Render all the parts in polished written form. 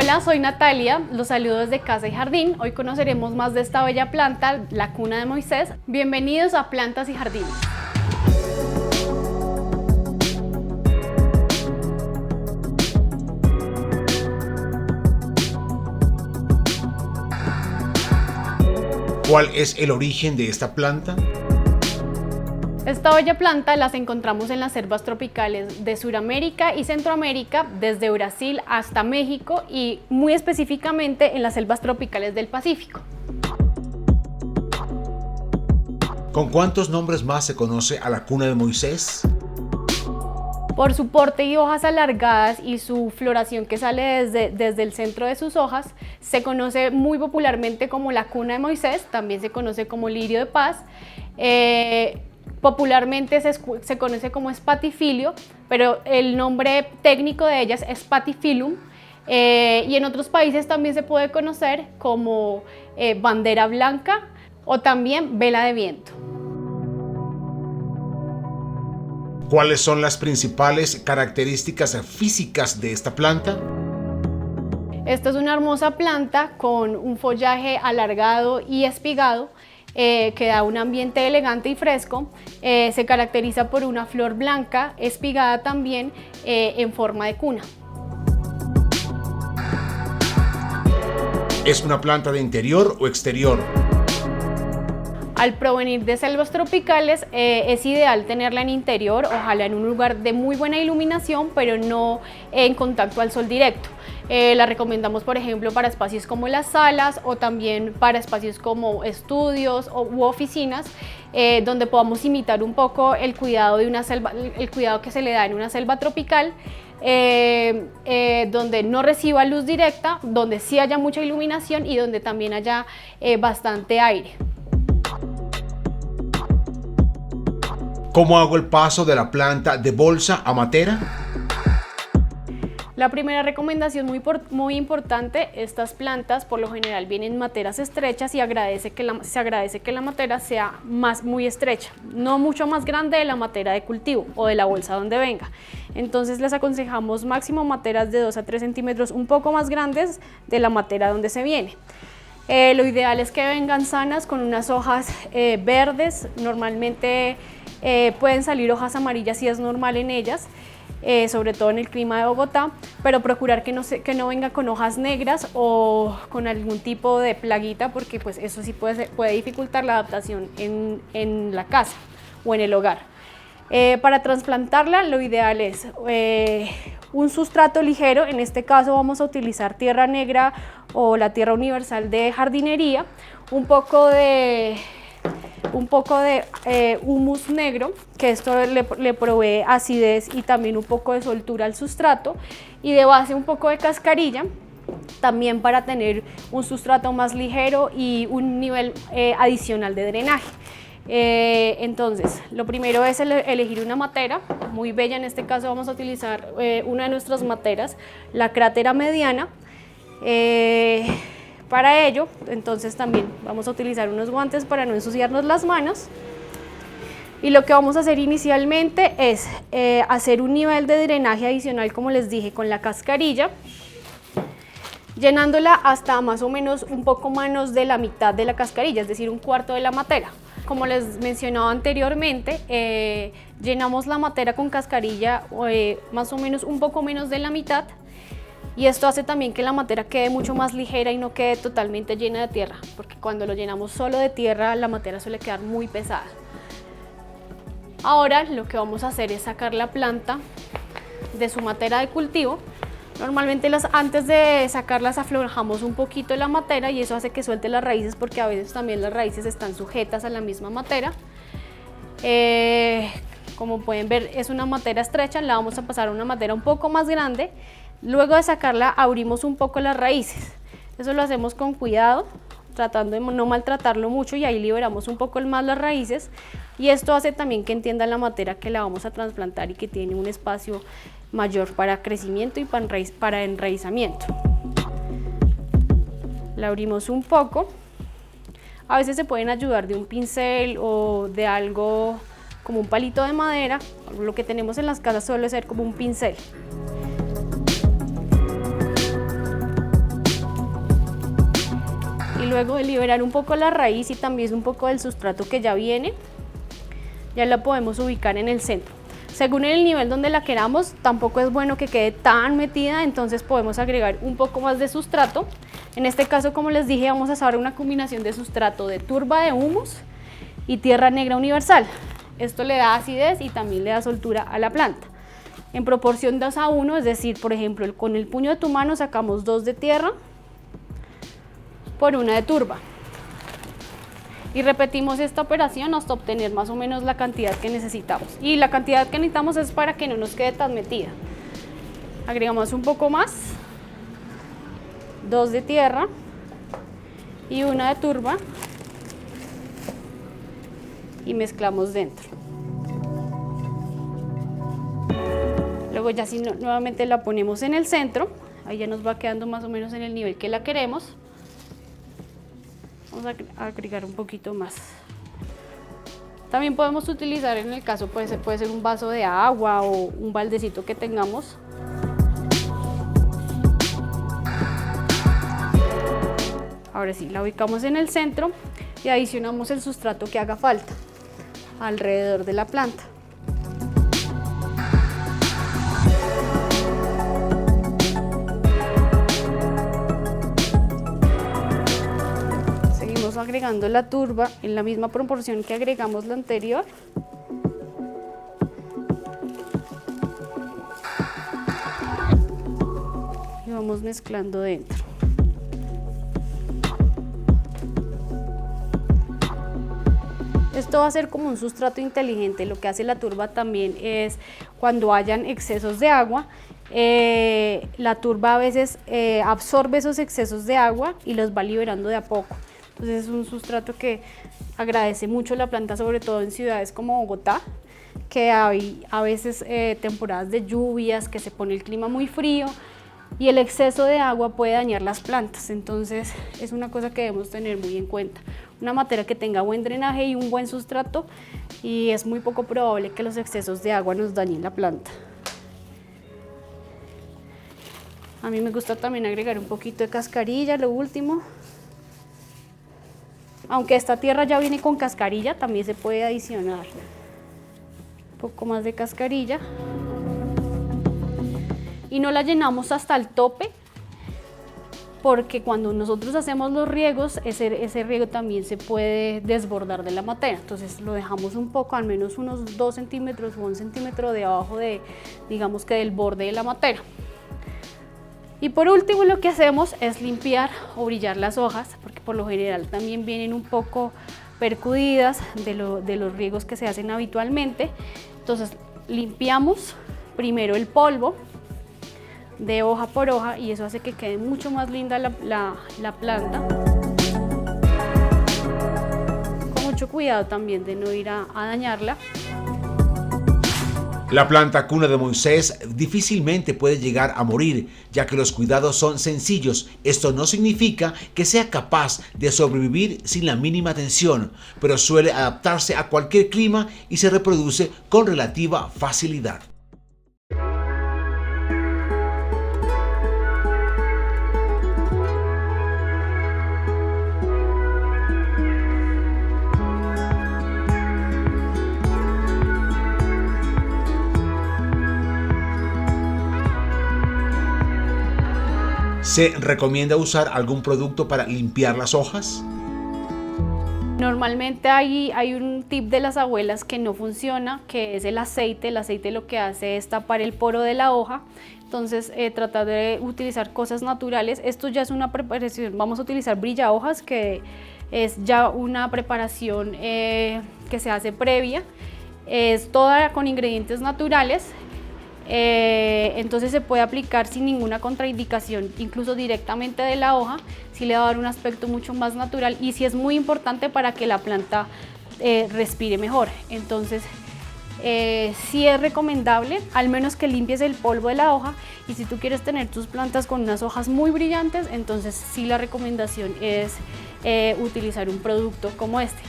Hola, soy Natalia, los saludo desde Casa y Jardín. Hoy conoceremos más de esta bella planta, la cuna de Moisés. Bienvenidos a Plantas y Jardines. ¿Cuál es el origen de esta planta? Esta bella planta las encontramos en las selvas tropicales de Sudamérica y Centroamérica, desde Brasil hasta México y muy específicamente en las selvas tropicales del Pacífico. ¿Con cuántos nombres más se conoce a la cuna de Moisés? Por su porte y hojas alargadas y su floración que sale desde el centro de sus hojas, se conoce muy popularmente como la cuna de Moisés, también se conoce como lirio de paz. Popularmente se conoce como Spathiphyllum, pero el nombre técnico de ellas es Spathiphyllum, y en otros países también se puede conocer como bandera blanca o también vela de viento. ¿Cuáles son las principales características físicas de esta planta? Esta es una hermosa planta con un follaje alargado y espigado, que da un ambiente elegante y fresco. Se caracteriza por una flor blanca, espigada también, en forma de cuna. ¿Es una planta de interior o exterior? Al provenir de selvas tropicales, es ideal tenerla en interior, ojalá en un lugar de muy buena iluminación, pero no en contacto al sol directo. La recomendamos, por ejemplo, para espacios como las salas o también para espacios como estudios u oficinas, donde podamos imitar un poco el cuidado de una selva, el cuidado que se le da en una selva tropical, donde no reciba luz directa, donde sí haya mucha iluminación y donde también haya bastante aire. ¿Cómo hago el paso de la planta de bolsa a matera? La primera recomendación muy importante, estas plantas por lo general vienen en materas estrechas y se agradece que la matera sea muy estrecha, no mucho más grande de la matera de cultivo o de la bolsa donde venga. Entonces les aconsejamos máximo materas de 2 a 3 centímetros un poco más grandes de la matera donde se viene. Lo ideal es que vengan sanas con unas hojas verdes, normalmente pueden salir hojas amarillas si es normal en ellas, sobre todo en el clima de Bogotá, pero procurar que no venga con hojas negras o con algún tipo de plaguita, porque pues eso sí puede dificultar la adaptación en la casa o en el hogar. Para trasplantarla lo ideal es un sustrato ligero, en este caso vamos a utilizar tierra negra o la tierra universal de jardinería, un poco de humus negro, que esto le provee acidez y también un poco de soltura al sustrato, y de base un poco de cascarilla, también para tener un sustrato más ligero y un nivel adicional de drenaje. Entonces, lo primero es elegir una matera muy bella. En este caso vamos a utilizar una de nuestras materas, la crátera mediana. Para ello, entonces también vamos a utilizar unos guantes para no ensuciarnos las manos. Y lo que vamos a hacer inicialmente es hacer un nivel de drenaje adicional, como les dije, con la cascarilla, llenándola hasta más o menos un poco menos de la mitad de la cascarilla, es decir, un cuarto de la matera. Como les mencionaba anteriormente, llenamos la matera con cascarilla más o menos un poco menos de la mitad, y esto hace también que la matera quede mucho más ligera y no quede totalmente llena de tierra, porque cuando lo llenamos solo de tierra la matera suele quedar muy pesada. Ahora lo que vamos a hacer es sacar la planta de su matera de cultivo. Normalmente antes de sacarlas aflojamos un poquito la matera y eso hace que suelte las raíces, porque a veces también las raíces están sujetas a la misma matera. Como pueden ver, es una matera estrecha, la vamos a pasar a una matera un poco más grande. Luego de sacarla abrimos un poco las raíces. Eso lo hacemos con cuidado, tratando de no maltratarlo mucho, y ahí liberamos un poco más las raíces, y esto hace también que entienda la matera que la vamos a trasplantar y que tiene un espacio mayor para crecimiento y para enraizamiento. La abrimos un poco. A veces se pueden ayudar de un pincel o de algo como un palito de madera. Lo que tenemos en las casas suele ser como un pincel. luego de liberar un poco la raíz y también un poco del sustrato que ya viene, ya la podemos ubicar en el centro. Según el nivel donde la queramos, tampoco es bueno que quede tan metida, entonces podemos agregar un poco más de sustrato. En este caso, como les dije, vamos a usar una combinación de sustrato de turba de humus y tierra negra universal. Esto le da acidez y también le da soltura a la planta. En proporción 2:1, es decir, por ejemplo, con el puño de tu mano sacamos 2 de tierra por 1 de turba. Y repetimos esta operación hasta obtener más o menos la cantidad que necesitamos. Y la cantidad que necesitamos es para que no nos quede tan metida. Agregamos un poco más, 2 de tierra y 1 de turba y mezclamos dentro. Luego ya si nuevamente la ponemos en el centro, ahí ya nos va quedando más o menos en el nivel que la queremos. Vamos a agregar un poquito más. También podemos utilizar, en el caso puede ser un vaso de agua o un baldecito que tengamos. Ahora sí, la ubicamos en el centro y adicionamos el sustrato que haga falta alrededor de la planta. Agregando la turba en la misma proporción que agregamos la anterior. Y vamos mezclando dentro. Esto va a ser como un sustrato inteligente. Lo que hace la turba también es, cuando hayan excesos de agua, la turba a veces absorbe esos excesos de agua y los va liberando de a poco. Entonces es un sustrato que agradece mucho la planta, sobre todo en ciudades como Bogotá, que hay a veces temporadas de lluvias, que se pone el clima muy frío y el exceso de agua puede dañar las plantas. Entonces es una cosa que debemos tener muy en cuenta. Una matera que tenga buen drenaje y un buen sustrato, y es muy poco probable que los excesos de agua nos dañen la planta. A mí me gusta también agregar un poquito de cascarilla, lo último. Aunque esta tierra ya viene con cascarilla, también se puede adicionar un poco más de cascarilla. Y no la llenamos hasta el tope, porque cuando nosotros hacemos los riegos, ese riego también se puede desbordar de la matera. Entonces lo dejamos un poco, al menos unos 2 centímetros o 1 centímetro debajo de, digamos que del borde de la matera. Y por último, lo que hacemos es limpiar o brillar las hojas, porque por lo general también vienen un poco percudidas de los riegos que se hacen habitualmente. Entonces limpiamos primero el polvo de hoja por hoja y eso hace que quede mucho más linda la planta. Con mucho cuidado también de no ir a dañarla. La planta cuna de Moisés difícilmente puede llegar a morir, ya que los cuidados son sencillos. Esto no significa que sea capaz de sobrevivir sin la mínima atención, pero suele adaptarse a cualquier clima y se reproduce con relativa facilidad. ¿Se recomienda usar algún producto para limpiar las hojas? Normalmente hay un tip de las abuelas que no funciona, que es el aceite. El aceite lo que hace es tapar el poro de la hoja, entonces tratar de utilizar cosas naturales. Esto ya es una preparación, vamos a utilizar brilla hojas, que es ya una preparación que se hace previa, es toda con ingredientes naturales. Entonces se puede aplicar sin ninguna contraindicación, incluso directamente de la hoja, sí le va a dar un aspecto mucho más natural y sí es muy importante para que la planta respire mejor. Entonces sí es recomendable, al menos que limpies el polvo de la hoja, y si tú quieres tener tus plantas con unas hojas muy brillantes, entonces sí la recomendación es utilizar un producto como este.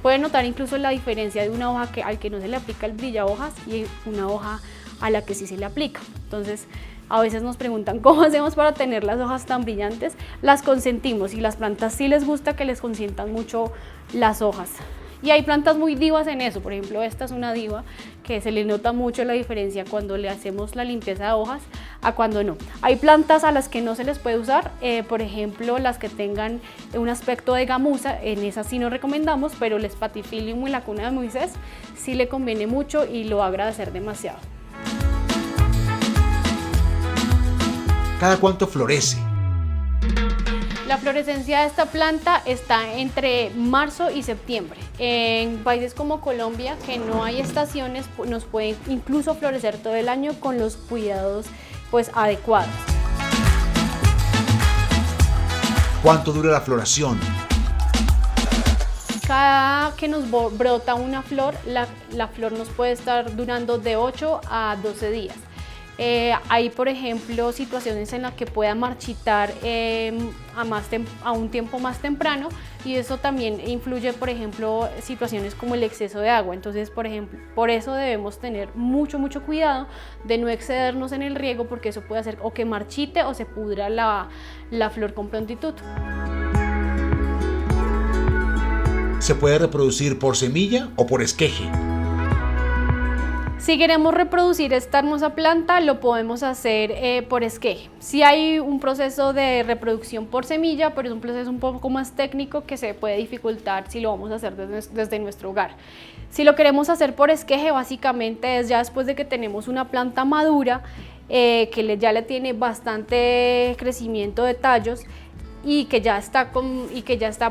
Pueden notar incluso la diferencia de una hoja al que no se le aplica el brilla hojas y una hoja a la que sí se le aplica. Entonces A veces nos preguntan cómo hacemos para tener las hojas tan brillantes. Las consentimos y las plantas sí les gusta que les consientan mucho las hojas. Y hay plantas muy divas en eso, por ejemplo esta es una diva que se le nota mucho la diferencia cuando le hacemos la limpieza de hojas a cuando no. Hay plantas a las que no se les puede usar, por ejemplo las que tengan un aspecto de gamuza, en esas sí no recomendamos, pero el Spathiphyllum y la cuna de Moisés sí le conviene mucho y lo va a agradecer demasiado. ¿Cada cuánto florece? La florescencia de esta planta está entre marzo y septiembre. En países como Colombia, que no hay estaciones, nos pueden incluso florecer todo el año con los cuidados pues, adecuados. ¿Cuánto dura la floración? Cada que nos brota una flor, la flor nos puede estar durando de 8 a 12 días. Hay, por ejemplo, situaciones en las que pueda marchitar a un tiempo más temprano y eso también influye, por ejemplo, situaciones como el exceso de agua. Entonces, por ejemplo, por eso debemos tener mucho cuidado de no excedernos en el riego porque eso puede hacer o que marchite o se pudra la flor con prontitud. ¿Se puede reproducir por semilla o por esqueje? Si queremos reproducir esta hermosa planta, lo podemos hacer por esqueje. Sí hay un proceso de reproducción por semilla, pero es un proceso un poco más técnico que se puede dificultar si lo vamos a hacer desde nuestro hogar. Si lo queremos hacer por esqueje, básicamente es ya después de que tenemos una planta madura, ya le tiene bastante crecimiento de tallos, y que ya está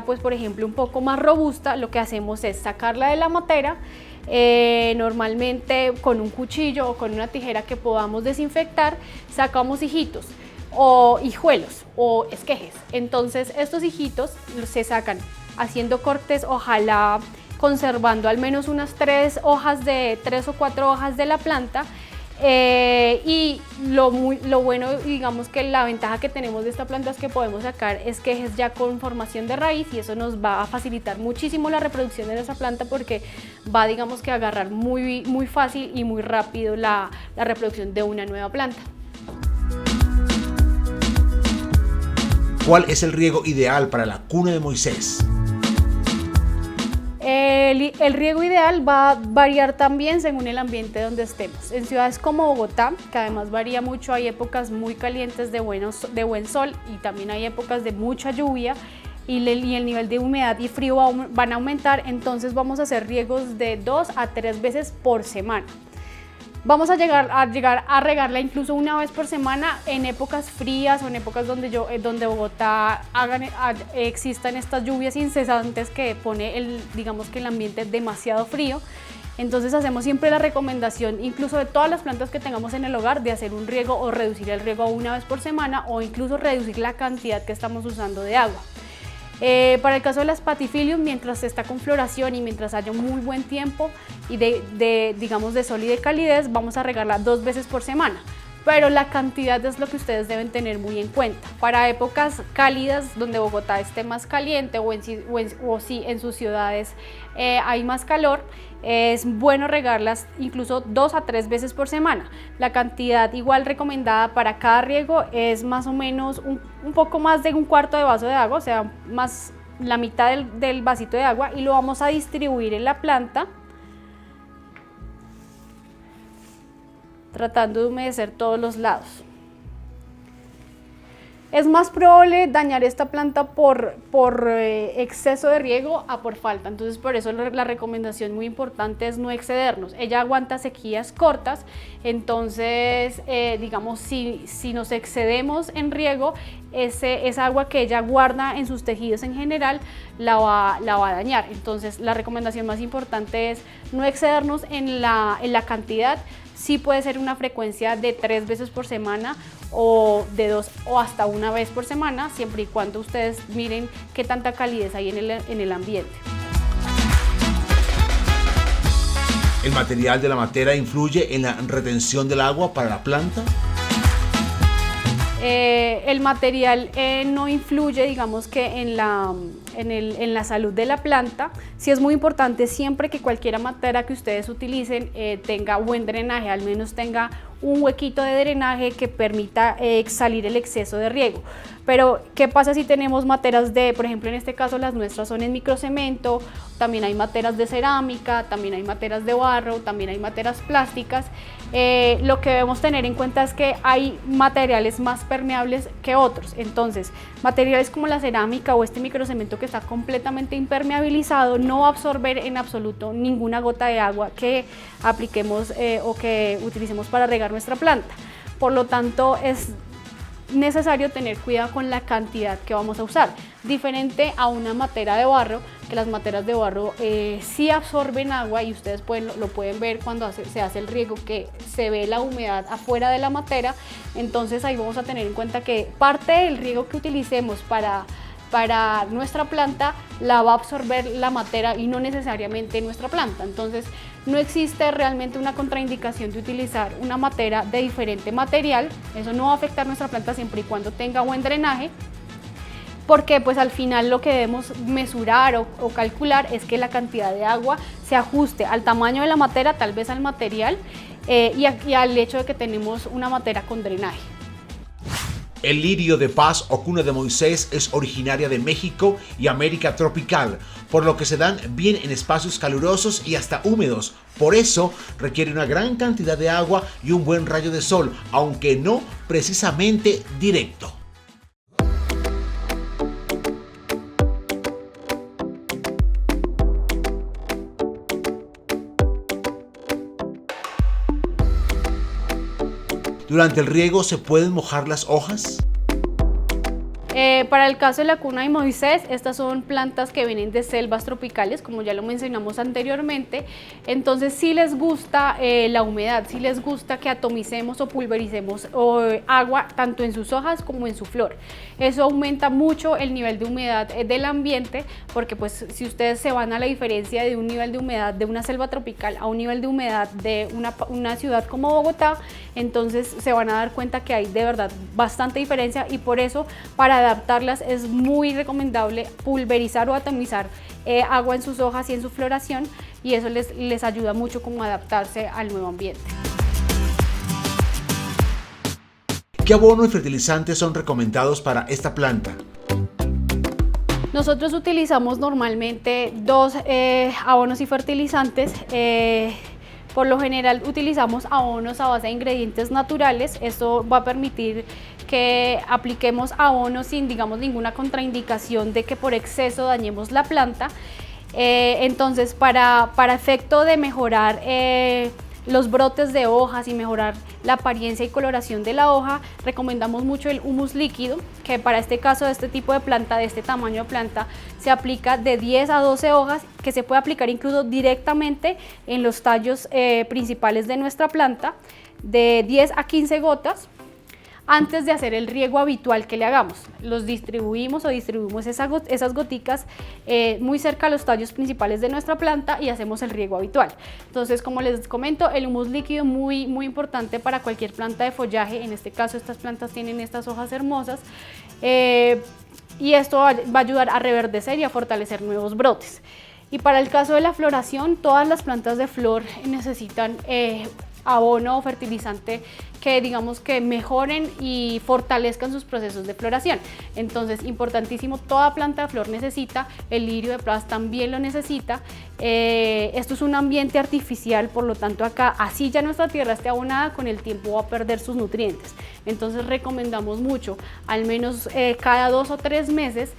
pues, por ejemplo, un poco más robusta, lo que hacemos es sacarla de la matera, normalmente con un cuchillo o con una tijera que podamos desinfectar, sacamos hijitos o hijuelos o esquejes. Entonces estos hijitos se sacan haciendo cortes, ojalá conservando al menos unas 3 o 4 hojas de la planta. Y lo bueno, digamos que la ventaja que tenemos de esta planta es que podemos sacar esquejes ya con formación de raíz y eso nos va a facilitar muchísimo la reproducción de nuestra planta porque va, digamos que a agarrar muy fácil y muy rápido la reproducción de una nueva planta. ¿Cuál es el riego ideal para la cuna de Moisés? El riego ideal va a variar también según el ambiente donde estemos. En ciudades como Bogotá, que además varía mucho, hay épocas muy calientes de buen sol y también hay épocas de mucha lluvia y el nivel de humedad y frío van a aumentar, entonces vamos a hacer riegos de 2 a 3 veces por semana. Vamos a llegar a regarla incluso una vez por semana en épocas frías o en épocas donde Bogotá existan estas lluvias incesantes que pone digamos que el ambiente demasiado frío. Entonces hacemos siempre la recomendación, incluso de todas las plantas que tengamos en el hogar, de hacer un riego o reducir el riego una vez por semana o incluso reducir la cantidad que estamos usando de agua. Para el caso de la Spathiphyllum, mientras está con floración y mientras haya un muy buen tiempo y digamos de sol y de calidez, vamos a regarla 2 veces por semana, pero la cantidad es lo que ustedes deben tener muy en cuenta. Para épocas cálidas, donde Bogotá esté más caliente o si en sus ciudades hay más calor, es bueno regarlas incluso 2 a 3 veces por semana. La cantidad igual recomendada para cada riego es más o menos un poco más de un cuarto de vaso de agua, o sea, más la mitad del vasito de agua, y lo vamos a distribuir en la planta, tratando de humedecer todos los lados. Es más probable dañar esta planta por exceso de riego a por falta, entonces por eso la recomendación muy importante es no excedernos. Ella aguanta sequías cortas, entonces digamos si nos excedemos en riego, esa agua que ella guarda en sus tejidos en general la va a dañar. Entonces la recomendación más importante es no excedernos en la cantidad. Sí puede ser una frecuencia de 3 veces por semana o de 2 o hasta 1 vez por semana, siempre y cuando ustedes miren qué tanta calidez hay en el ambiente. ¿El material de la matera influye en la retención del agua para la planta? El material no influye, digamos que en en la salud de la planta, sí es muy importante siempre que cualquier matera que ustedes utilicen tenga buen drenaje, al menos tenga un huequito de drenaje que permita salir el exceso de riego. Pero, ¿qué pasa si tenemos materas por ejemplo, en este caso las nuestras son en microcemento, también hay materas de cerámica, también hay materas de barro, también hay materas plásticas? Lo que debemos tener en cuenta es que hay materiales más permeables que otros. Entonces, materiales como la cerámica o este microcemento que está completamente impermeabilizado no va a absorber en absoluto ninguna gota de agua que apliquemos o que utilicemos para regar nuestra planta. Por lo tanto, es necesario tener cuidado con la cantidad que vamos a usar, diferente a una matera de barro, que las materas de barro sí absorben agua y ustedes lo pueden ver cuando se hace el riego, que se ve la humedad afuera de la matera. Entonces ahí vamos a tener en cuenta que parte del riego que utilicemos para nuestra planta la va a absorber la matera y no necesariamente nuestra planta. Entonces no existe realmente una contraindicación de utilizar una matera de diferente material. Eso no va a afectar nuestra planta siempre y cuando tenga buen drenaje, porque pues al final lo que debemos mesurar o calcular es que la cantidad de agua se ajuste al tamaño de la matera, tal vez al material y al hecho de que tenemos una matera con drenaje. El lirio de paz o cuna de Moisés es originaria de México y América tropical, por lo que se dan bien en espacios calurosos y hasta húmedos. Por eso requiere una gran cantidad de agua y un buen rayo de sol, aunque no precisamente directo. ¿Durante el riego se pueden mojar las hojas? Para el caso de la cuna de Moisés, estas son plantas que vienen de selvas tropicales, como ya lo mencionamos anteriormente. Entonces sí les gusta la humedad, sí les gusta que atomicemos o pulvericemos agua tanto en sus hojas como en su flor. Eso aumenta mucho el nivel de humedad del ambiente, porque pues si ustedes se van a la diferencia de un nivel de humedad de una selva tropical a un nivel de humedad de una ciudad como Bogotá, entonces se van a dar cuenta que hay de verdad bastante diferencia, y por eso para adaptarlas es muy recomendable pulverizar o atomizar agua en sus hojas y en su floración, y eso les ayuda mucho como a adaptarse al nuevo ambiente. ¿Qué abono y fertilizantes son recomendados para esta planta? Nosotros utilizamos normalmente dos abonos y fertilizantes. Por lo general utilizamos abonos a base de ingredientes naturales. Esto va a permitir que apliquemos abonos sin, digamos, ninguna contraindicación de que por exceso dañemos la planta. Entonces, para efecto de mejorar los brotes de hojas y mejorar la apariencia y coloración de la hoja, recomendamos mucho el humus líquido, que para este caso de este tipo de planta, de este tamaño de planta, se aplica de 10 a 12 hojas, que se puede aplicar incluso directamente en los tallos principales de nuestra planta, de 10 a 15 gotas, antes de hacer el riego habitual que le hagamos. Los distribuimos esas goticas muy cerca a los tallos principales de nuestra planta y hacemos el riego habitual. Entonces, como les comento, el humus líquido muy importante para cualquier planta de follaje. En este caso, estas plantas tienen estas hojas hermosas y esto va a ayudar a reverdecer y a fortalecer nuevos brotes. Y para el caso de la floración, todas las plantas de flor necesitan abono o fertilizante que, digamos, que mejoren y fortalezcan sus procesos de floración. Entonces, importantísimo, toda planta de flor necesita, el lirio de paz también lo necesita. Esto es un ambiente artificial, por lo tanto acá, así ya nuestra tierra esté abonada, con el tiempo va a perder sus nutrientes. Entonces recomendamos mucho, al menos cada 2 o 3 meses,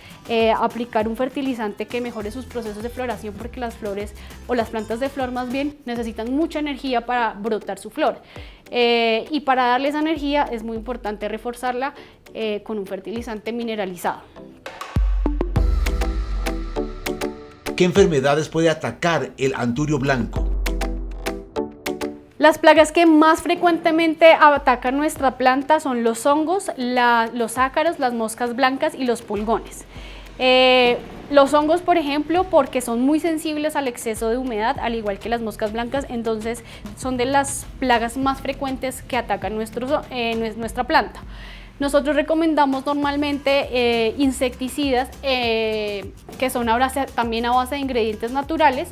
aplicar un fertilizante que mejore sus procesos de floración, porque las flores, o las plantas de flor más bien, necesitan mucha energía para brotar su flor. Y para darle esa energía es muy importante reforzarla con un fertilizante mineralizado. ¿Qué enfermedades puede atacar el anturio blanco? Las plagas que más frecuentemente atacan nuestra planta son los hongos, los ácaros, las moscas blancas y los pulgones. Los hongos, por ejemplo, porque son muy sensibles al exceso de humedad, al igual que las moscas blancas, entonces son de las plagas más frecuentes que atacan nuestra planta. Nosotros recomendamos normalmente insecticidas que son también a base de ingredientes naturales,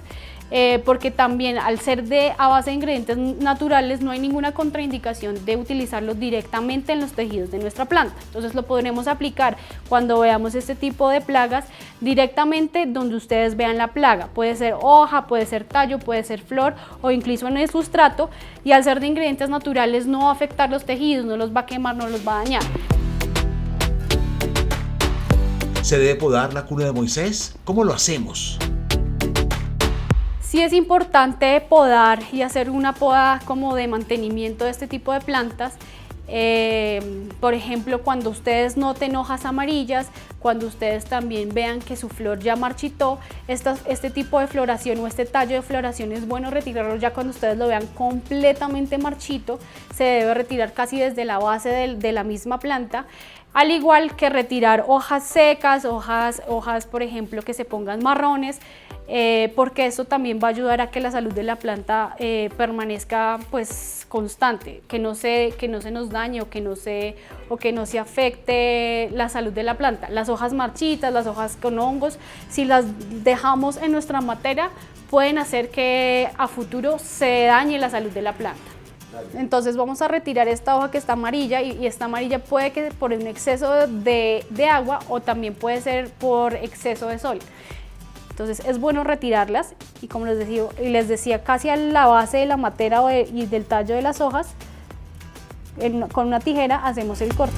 porque también al ser a base de ingredientes naturales no hay ninguna contraindicación de utilizarlos directamente en los tejidos de nuestra planta. Entonces lo podremos aplicar cuando veamos este tipo de plagas directamente donde ustedes vean la plaga. Puede ser hoja, puede ser tallo, puede ser flor o incluso en el sustrato, y al ser de ingredientes naturales no va a afectar los tejidos, no los va a quemar, no los va a dañar. ¿Se debe podar la cuna de Moisés? ¿Cómo lo hacemos? Sí es importante podar y hacer una poda como de mantenimiento de este tipo de plantas. Por ejemplo, cuando ustedes noten hojas amarillas, cuando ustedes también vean que su flor ya marchitó, este tipo de floración o este tallo de floración es bueno retirarlo ya cuando ustedes lo vean completamente marchito. Se debe retirar casi desde la base de la misma planta, al igual que retirar hojas secas, hojas por ejemplo que se pongan marrones, porque eso también va a ayudar a que la salud de la planta permanezca pues constante, que no se nos dañe o que no se afecte la salud de la planta. Las hojas marchitas, las hojas con hongos, si las dejamos en nuestra matera, pueden hacer que a futuro se dañe la salud de la planta. Entonces vamos a retirar esta hoja que está amarilla, y esta amarilla puede que por un exceso de agua o también puede ser por exceso de sol. Entonces es bueno retirarlas, y como les decía casi a la base de la matera y del tallo de las hojas, con una tijera hacemos el corte.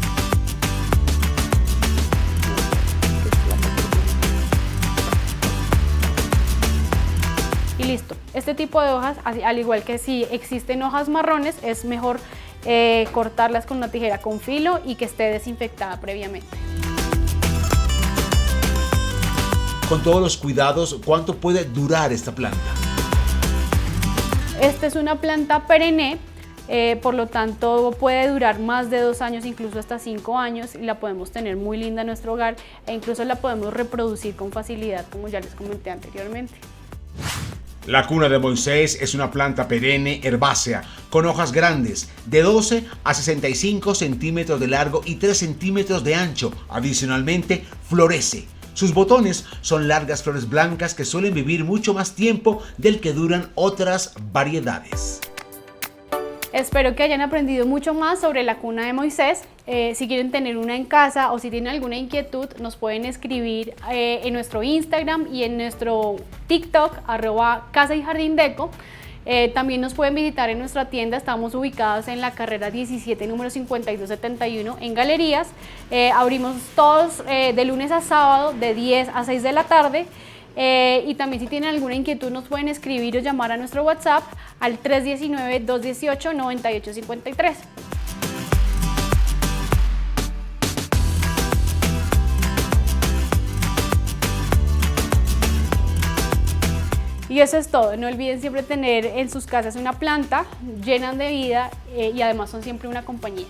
Y listo. Este tipo de hojas, al igual que si existen hojas marrones, es mejor cortarlas con una tijera con filo y que esté desinfectada previamente. Con todos los cuidados, ¿cuánto puede durar esta planta? Esta es una planta perenne, por lo tanto puede durar más de 2 años, incluso hasta 5 años, y la podemos tener muy linda en nuestro hogar e incluso la podemos reproducir con facilidad, como ya les comenté anteriormente. La cuna de Moisés es una planta perenne herbácea con hojas grandes de 12 a 65 centímetros de largo y 3 centímetros de ancho. Adicionalmente, florece. Sus botones son largas flores blancas que suelen vivir mucho más tiempo del que duran otras variedades. Espero que hayan aprendido mucho más sobre la cuna de Moisés. Si quieren tener una en casa o si tienen alguna inquietud, nos pueden escribir en nuestro Instagram y en nuestro TikTok, @Casa y Jardín Deco. También nos pueden visitar en nuestra tienda. Estamos ubicados en la carrera 17, número 5271, en Galerías. Abrimos todos de lunes a sábado de 10 a 6 de la tarde. Y también si tienen alguna inquietud nos pueden escribir o llamar a nuestro WhatsApp al 319-218-9853. Y eso es todo. No olviden siempre tener en sus casas una planta, llenan de vida y además son siempre una compañía.